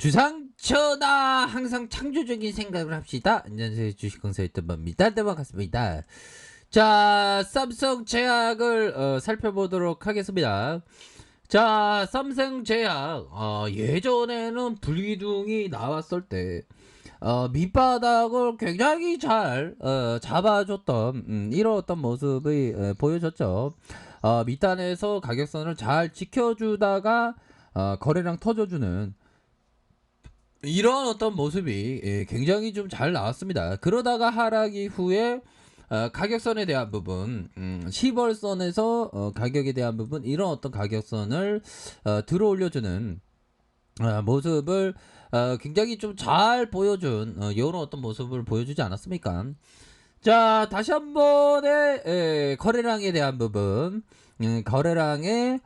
주상천하 항상 창조적인 생각을 합시다. 안녕하세요. 주식강사 유튜버입니다. 네, 반갑습니다. 자, 삼성 제약을 살펴보도록 하겠습니다. 자, 삼성 제약 예전에는 불기둥이 나왔을 때 밑바닥을 굉장히 잘 잡아줬던 이런 어떤 모습이 보여졌죠. 밑단에서 가격선을 잘 지켜주다가 거래량 터져주는 이런 어떤 모습이 굉장히 좀 잘 나왔습니다. 그러다가 하락 이후에 가격선에 대한 부분, 10월선에서 가격에 대한 부분, 이런 어떤 가격선을 들어 올려주는 모습을 굉장히 좀 잘 보여준 이런 어떤 모습을 보여주지 않았습니까? 자, 다시 한 번의 거래량에 대한 부분, 거래량의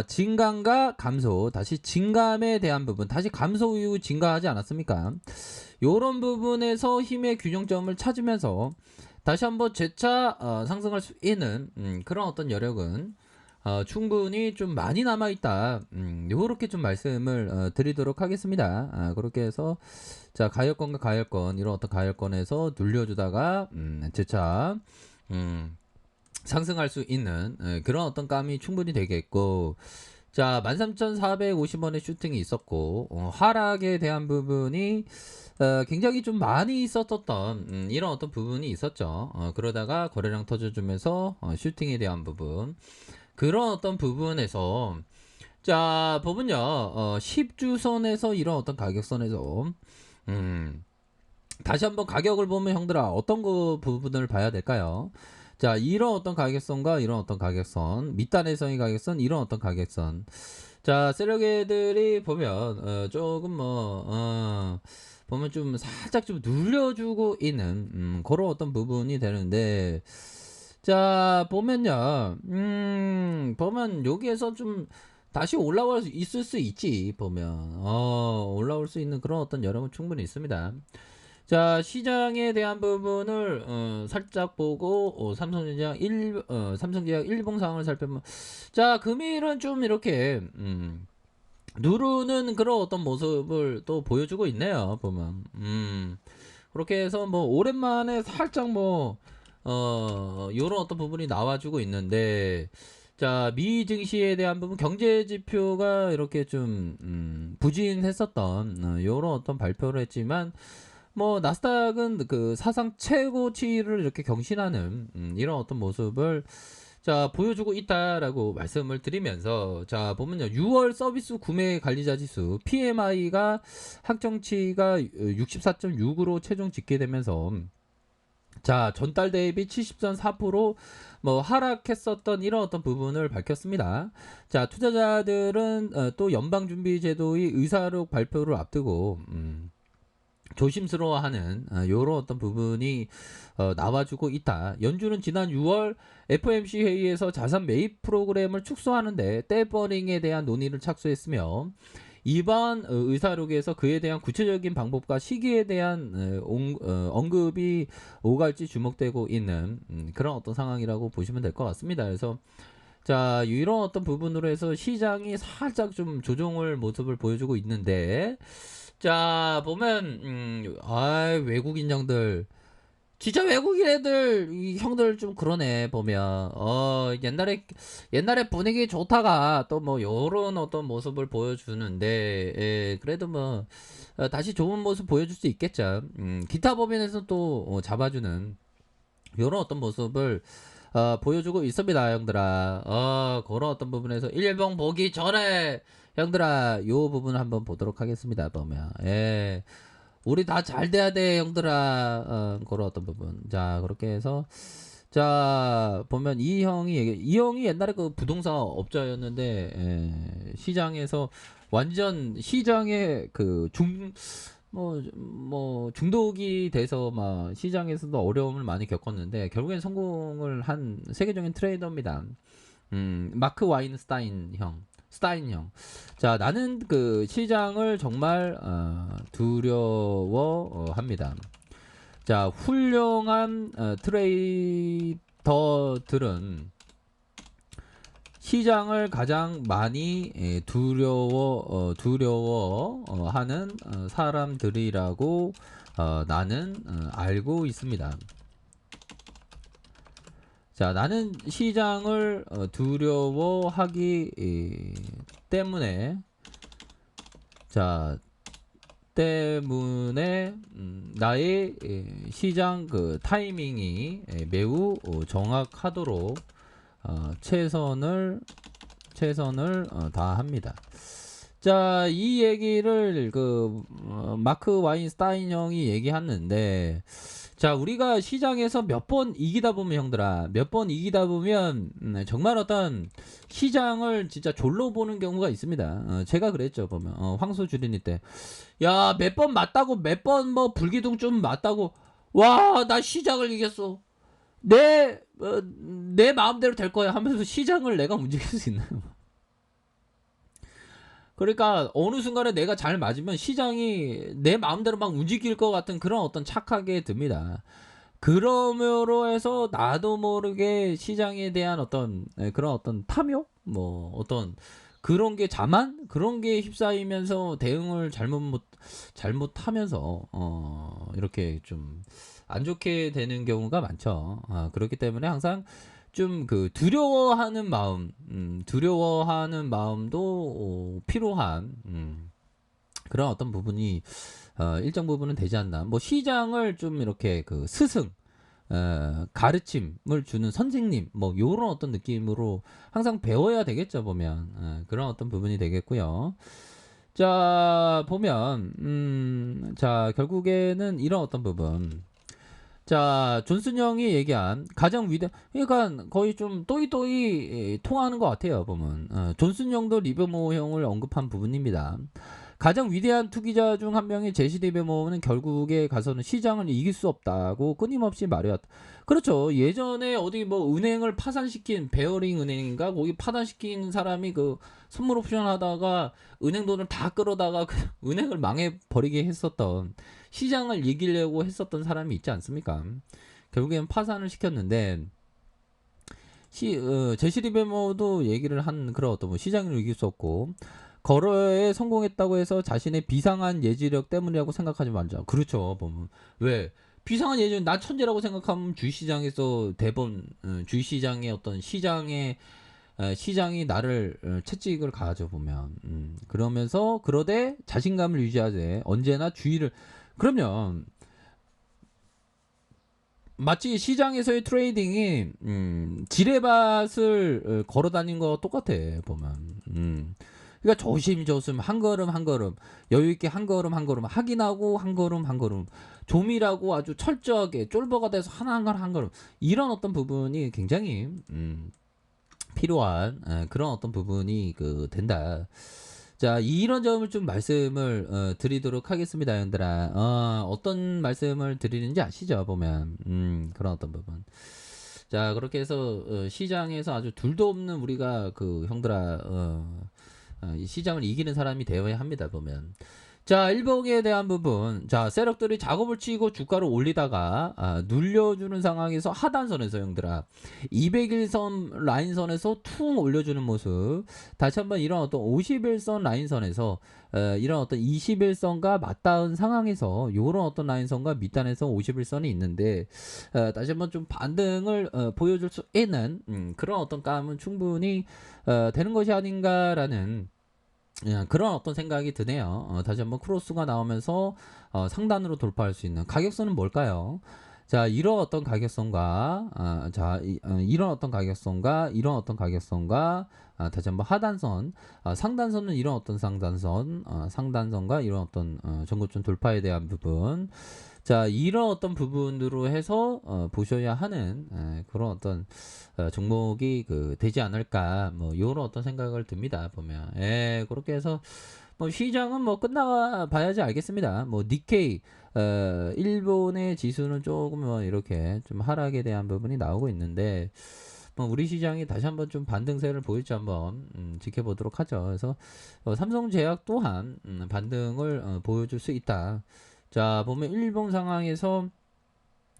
증감과 감소, 다시 증감에 대한 부분, 다시 감소 이후 증가하지 않았습니까? 요런 부분에서 힘의 균형점을 찾으면서 다시 한번 재차 상승할 수 있는 그런 어떤 여력은 충분히 좀 많이 남아있다. 요렇게 좀 말씀을 드리도록 하겠습니다. 그렇게 해서 자, 가열권과 가열권, 이런 어떤 가열권에서 눌려주다가 재차 상승할 수 있는 그런 어떤 감이 충분히 되겠고, 자, 13,450원의 슈팅이 있었고 하락에 대한 부분이 굉장히 좀 많이 있었던 이런 어떤 부분이 있었죠. 그러다가 거래량 터져주면서 슈팅에 대한 부분, 그런 어떤 부분에서 자, 보면요, 10주선에서 이런 어떤 가격선에서 다시 한번 가격을 보면 형들아 어떤 거 부분을 봐야 될까요? 자, 이런 어떤 가격선과 이런 어떤 가격선, 밑단에서의 가격선, 이런 어떤 가격선. 자, 세력애들이 보면 조금 보면 좀 살짝 좀 눌려주고 있는 그런 어떤 부분이 되는데, 자, 보면요, 보면 여기에서 좀 다시 올라올 수 있을 수 있지. 보면 올라올 수 있는 그런 어떤 여력은 충분히 있습니다. 자, 시장에 대한 부분을 살짝 보고 삼성제약 일봉 상황을 살펴보면, 자, 금일은 좀 이렇게 누르는 그런 어떤 모습을 또 보여주고 있네요. 보면 그렇게 해서 뭐 오랜만에 살짝 요런 어떤 부분이 나와주고 있는데, 자, 미 증시에 대한 부분, 경제 지표가 이렇게 좀 부진했었던 요런 어떤 발표를 했지만, 뭐 나스닥은 그 사상 최고치를 이렇게 경신하는 이런 어떤 모습을 자 보여주고 있다라고 말씀을 드리면서, 자 보면요, 6월 서비스 구매 관리자 지수 PMI가 확정치가 64.6으로 최종 집계되면서, 자 전달 대비 70.4% 하락했었던 이런 어떤 부분을 밝혔습니다. 자, 투자자들은 또 연방준비제도의 의사록 발표를 앞두고 조심스러워하는 이런 어떤 부분이 나와주고 있다. 연준은 지난 6월 FOMC 회의에서 자산 매입 프로그램을 축소하는데 떼버링에 대한 논의를 착수했으며, 이번 의사록에서 그에 대한 구체적인 방법과 시기에 대한 언급이 오갈지 주목되고 있는 그런 어떤 상황이라고 보시면 될 것 같습니다. 그래서 자, 이런 어떤 부분으로 해서 시장이 살짝 좀 조정을 모습을 보여주고 있는데, 자 보면 외국인 형들, 진짜 외국인 애들 이 형들 좀 그러네. 보면 옛날에 분위기 좋다가 또 뭐 요런 어떤 모습을 보여주는데, 그래도 뭐 다시 좋은 모습 보여줄 수 있겠죠. 기타 법인에서 또 잡아주는 요런 어떤 모습을 보여주고 있습니다, 형들아. 그런 어떤 부분에서 일본 보기 전에 형들아 요 부분 한번 보도록 하겠습니다. 보면 우리 다 잘 돼야 돼, 형들아. 그런 어떤 부분. 자, 그렇게 해서 자 보면 이 형이 옛날에 그 부동산 업자였는데, 시장에서 완전 시장에 중독이 돼서 막 시장에서도 어려움을 많이 겪었는데 결국엔 성공을 한 세계적인 트레이더입니다. 마크 와인스타인 형. 스타인 형. 자, 나는 그 시장을 정말 두려워합니다. 자, 훌륭한 트레이더들은 시장을 가장 많이 두려워하는 사람들이라고 나는 알고 있습니다. 자, 나는 시장을 두려워하기 때문에 나의 시장 그 타이밍이 매우 정확하도록 최선을 다합니다. 자, 이 얘기를 마크 와인스타인 형이 얘기했는데, 자, 우리가 시장에서 몇 번 이기다 보면, 형들아, 몇 번 이기다 보면 정말 어떤 시장을 진짜 졸로 보는 경우가 있습니다. 제가 그랬죠, 보면 황소 주린이 때, 야, 몇 번 맞다고, 몇 번 뭐 불기둥 좀 맞다고, 와, 나 시장을 이겼어. 내 마음대로 될 거야 하면서 시장을 내가 움직일 수 있나요? 그러니까 어느 순간에 내가 잘 맞으면 시장이 내 마음대로 막 움직일 것 같은 그런 어떤 착각이 듭니다. 그러므로 해서 나도 모르게 시장에 대한 어떤 그런 어떤 탐욕, 뭐 어떤 그런 게 자만 그런 게 휩싸이면서 대응을 잘못하면서 이렇게 좀 안 좋게 되는 경우가 많죠. 그렇기 때문에 항상 좀 두려워하는 마음도 필요한 그런 어떤 부분이 일정 부분은 되지 않나. 뭐 시장을 좀 이렇게 스승, 가르침을 주는 선생님, 뭐 요런 어떤 느낌으로 항상 배워야 되겠죠, 보면. 그런 어떤 부분이 되겠고요. 자, 보면 자, 결국에는 이런 어떤 부분. 자, 존슨 형이 얘기한 가장 그러니까 거의 좀 또이또이 통하는 것 같아요, 보면. 존슨 형도 리버모 형을 언급한 부분입니다. 가장 위대한 투기자 중 한 명인 제시 리버모는 결국에 가서는 시장을 이길 수 없다고 끊임없이 말해왔다. 그렇죠. 예전에 어디 뭐 은행을 파산시킨 베어링 은행인가 거기 파산시킨 사람이 선물 옵션 하다가 은행 돈을 다 끌어다가 은행을 망해버리게 했었던, 시장을 이기려고 했었던 사람이 있지 않습니까? 결국엔 파산을 시켰는데 제시 리버모도 얘기를 한 그런 어떤 시장을 이길 수 없고 거래에 성공했다고 해서 자신의 비상한 예지력 때문이라고 생각하지 말자. 그렇죠. 보면 왜 비상한 예지력, 나 천재라고 생각하면 주식시장에서 주식시장의 어떤 시장이 나를 채찍을 가져 보면 그러면서 그러되 자신감을 유지하되 언제나 주의를. 그러면 마치 시장에서의 트레이딩이 지뢰밭을 걸어 다닌 거 똑같아 보면. 그러니까 조심조심 한 걸음 한 걸음 여유 있게 한 걸음 한 걸음 확인하고 한 걸음 한 걸음 조밀하고 아주 철저하게 쫄보가 돼서 하나 한 걸음 이런 어떤 부분이 굉장히 필요한 그런 어떤 부분이 된다. 자, 이런 점을 좀 말씀을 드리도록 하겠습니다, 형들아. 어떤 말씀을 드리는지 아시죠? 보면 그런 어떤 부분. 자, 그렇게 해서 시장에서 아주 둘도 없는 우리가 형들아 이 시장을 이기는 사람이 되어야 합니다, 보면. 자, 일봉에 대한 부분. 자, 세력들이 작업을 치고 주가를 올리다가 눌려주는 상황에서 하단선에서, 형들아, 200일선 라인선에서 퉁 올려주는 모습. 다시 한번 이런 어떤 51선 라인선에서 이런 어떤 21선과 맞닿은 상황에서 요런 어떤 라인선과 밑단에서 51선이 있는데 다시 한번 좀 반등을 보여줄 수 있는 그런 어떤 감은 충분히 되는 것이 아닌가라는 그런 어떤 생각이 드네요. 다시 한번 크로스가 나오면서 상단으로 돌파할 수 있는 가격선은 뭘까요? 자, 이런 어떤 가격선과 이런 어떤 가격선과 이런 어떤 가격선과 다시 한번 하단선, 상단선은 이런 어떤 상단선과 이런 어떤 전고점 돌파에 대한 부분. 자, 이런 어떤 부분으로 해서 보셔야 하는 그런 어떤 종목이 되지 않을까, 뭐 이런 어떤 생각을 듭니다, 보면. 그렇게 해서 뭐 시장은 뭐 끝나 봐야지 알겠습니다. 뭐 니케이 일본의 지수는 조금 뭐 이렇게 좀 하락에 대한 부분이 나오고 있는데 뭐 우리 시장이 다시 한번 좀 반등세를 보일지 한번 지켜보도록 하죠. 그래서 삼성제약 또한 반등을 보여줄 수 있다. 자, 보면 일본 상황에서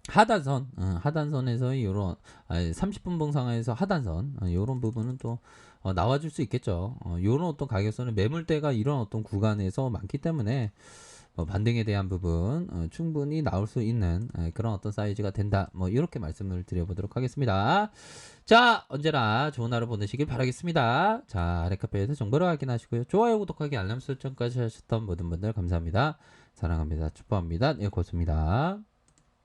하단선에서의 요런 30분봉 상황에서 하단선 요런 부분은 또 나와줄 수 있겠죠. 요런 어떤 가격선은 매물대가 이런 어떤 구간에서 많기 때문에 반등에 대한 부분 충분히 나올 수 있는 그런 어떤 사이즈가 된다. 뭐 이렇게 말씀을 드려보도록 하겠습니다. 자, 언제나 좋은 하루 보내시길 바라겠습니다. 자, 아래카페에서 정보를 확인하시고요. 좋아요, 구독하기, 알람 설정까지 하셨던 모든 분들 감사합니다. 사랑합니다. 축복합니다. 네, 고맙습니다.